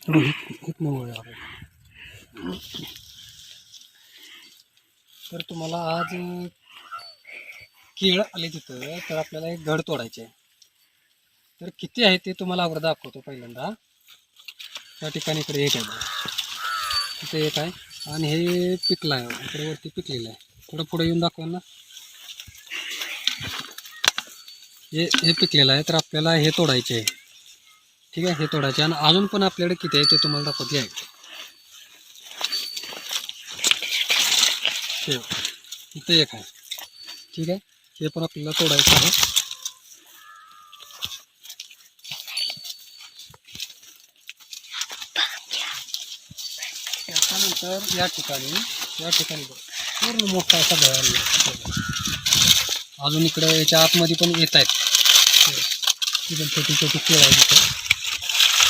तर तुम्हाला आज केळ आले तिथं, तर आपल्याला एक घड तोडायचे आहे. तर किती आहे ते तुम्हाला अगोदर दाखवतो. पहिल्यांदा त्या ठिकाणी इकडे एक आहे, तिथे एक आहे आणि हे पिकलं आहे, इकडे वरती पिकलेलं आहे. थोडं पुढे येऊन दाखवा ना. हे पिकलेलं आहे, तर आपल्याला हे तोडायचे आहे. ठीक आहे, हे तोडायचे. आणि अजून पण आपल्याकडे किती आहे ते तुम्हाला दाखवते आहे. इथे एक आहे. ठीक आहे, हे पण आपल्याला तोडायचं आहे. त्याच्यानंतर या ठिकाणी पूर्ण मोठा असा भरायला. अजून इकडे याच्या आतमध्ये पण येत आहेत. ती पण छोटी छोटी केळ आहे तिथे,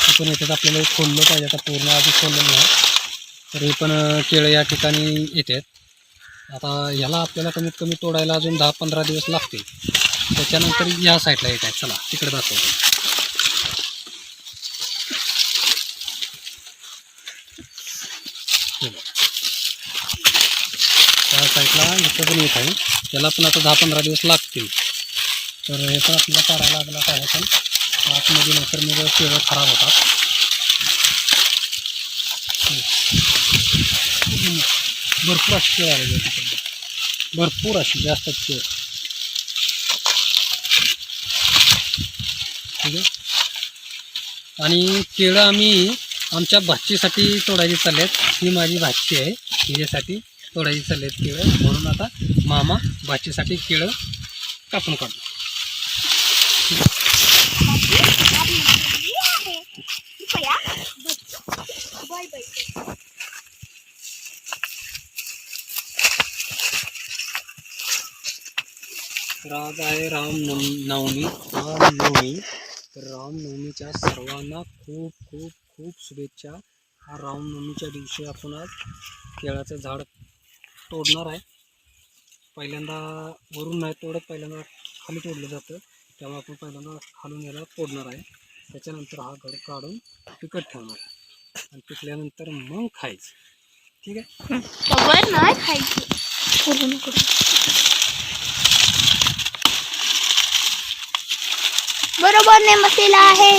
ती पण येतात. आपल्याला खोललं पाहिजे, आता पूर्ण आधी खोललं नाही, तर हे पण केळं या ठिकाणी येतात. आता याला आपल्याला कमीत कमी तोडायला अजून 10-15 दिवस लागतील. त्याच्यानंतर या साईडला येत आहेत. चला तिकडे दाखवतो. त्या साईडला इथं पण येत आहे, त्याला पण आता 10-15 दिवस लागतील. तर हे पण आपल्याला काढायला लागला आहे, पण आतमध्ये नंतर मग केळं खराब होतात. भरपूर अशी केळं आलेली आहे, भरपूर अशी जास्त केळं. ठीक आहे, आणि केळं आम्ही आमच्या भाचीसाठी तोडायची चाललेत. ही माझी भाची आहे, हिच्यासाठी तोडायची चाललेत केळं. म्हणून आता मामा भाचीसाठी केळं कापून काढतो. तर आज आहे रामनवमी. तर रामनवमीच्या सर्वांना खूप खूप खूप शुभेच्छा. हा रामनवमीच्या दिवशी आपण आज केळाचं झाड तोडणार आहे. पहिल्यांदा वरून नाही तोडत, पहिल्यांदा खाली तोडलं जातं. त्यामुळे आपण पहिल्यांदा खालून याला तोडणार आहे. त्याच्यानंतर हा घड काढून पिकत ठेवणार आहे, आणि पिकल्यानंतर मग खायचं. ठीक आहे, खबर नाही खायचं. बरोबर ने मसाला आहे.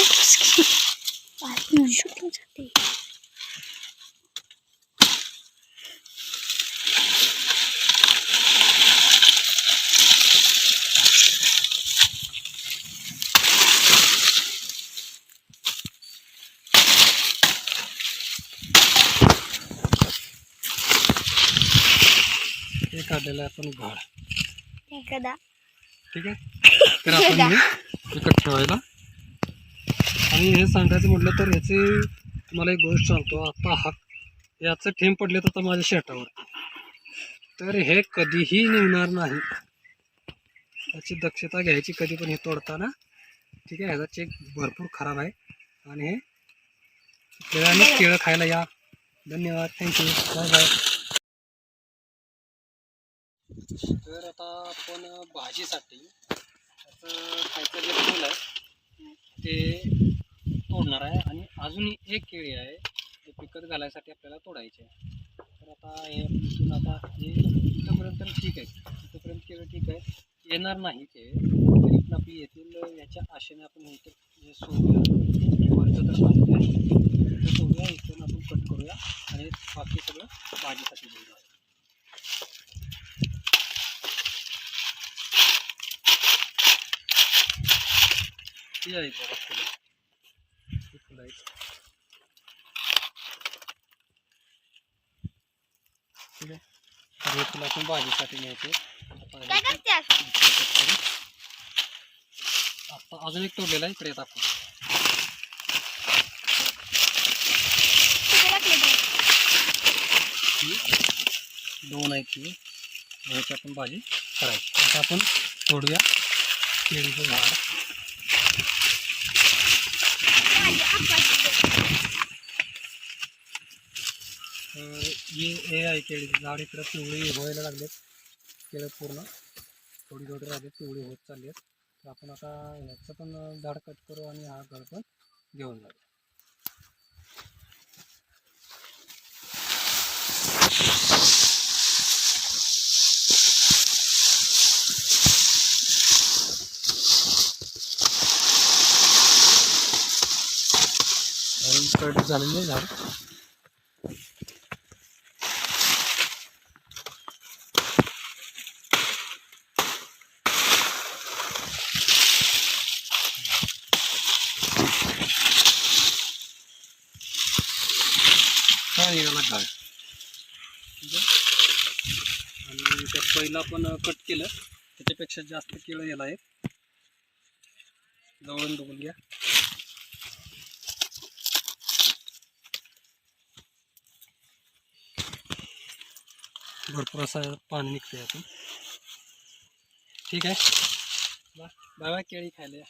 हे काढलेलं आहे आपण घड. एकदा ठीक आहे, तर आपण हे पिकत ठेवायला. आणि हे सांगायचं म्हटलं तर ह्याची तुम्हाला एक गोष्ट सांगतो. आता याचं ठेंब पडले तर माझ्या शर्टावर, तर हे कधीही निघणार नाही. याची दक्षता घ्यायची कधी पण हे तोडताना. ठीक आहे, ह्याचा चेक भरपूर खराब आहे. आणि हे केळं खायला या. धन्यवाद, थँक्यू, बाय बाय. तर आता आपण भाजीसाठी त्याचं खायचं जे फूल आहे ते तोडणार आहे. आणि अजून एक केळी आहे ते पिकत घालायसाठी आपल्याला तोडायचे आहे. तर आता हे इथून आता हे इथंपर्यंत ठीक आहे, इथंपर्यंत केळं ठीक आहे, येणार नाही ते, तरी पण आपली येथील याच्या आशेने आपण इथं सोडूया. वरचं तर बाकी आहे इथं सोडूया, इथून आपण कट करूया आणि बाकी सगळं भाजीसाठी घेऊया. ती आहे बघा फुलं, ही फुलं आहेत. ठीक आहे, तर हे फुलं आपण भाजीसाठी न्यायचे. आता अजून एक तोडलेला आहे, इकडे येत आपण. दोन आहेत ती, ह्याची आपण भाजी करायची. आता आपण तोडूया केळीचं झाड. हे आहे केळीचं झाड. इकडं पिवळी व्हायला लागलेत केळं, पूर्ण थोडी थोडी राहिलेत, पिवळी होत चालली आहेत. तर आपण आता ह्याचं पण झाड कट करू आणि हा घड पण घेऊन जाऊ. कट झालेलं आहे झाड. हा निघाला झाड. आणि त्यात पहिला आपण कट केलं त्याच्यापेक्षा जास्त केळं याला आहेत. जवळून बघून घ्या. भरपूर असं पाणी निघतंय यातून. ठीक आहे, बाय बाय. केळी खायला या.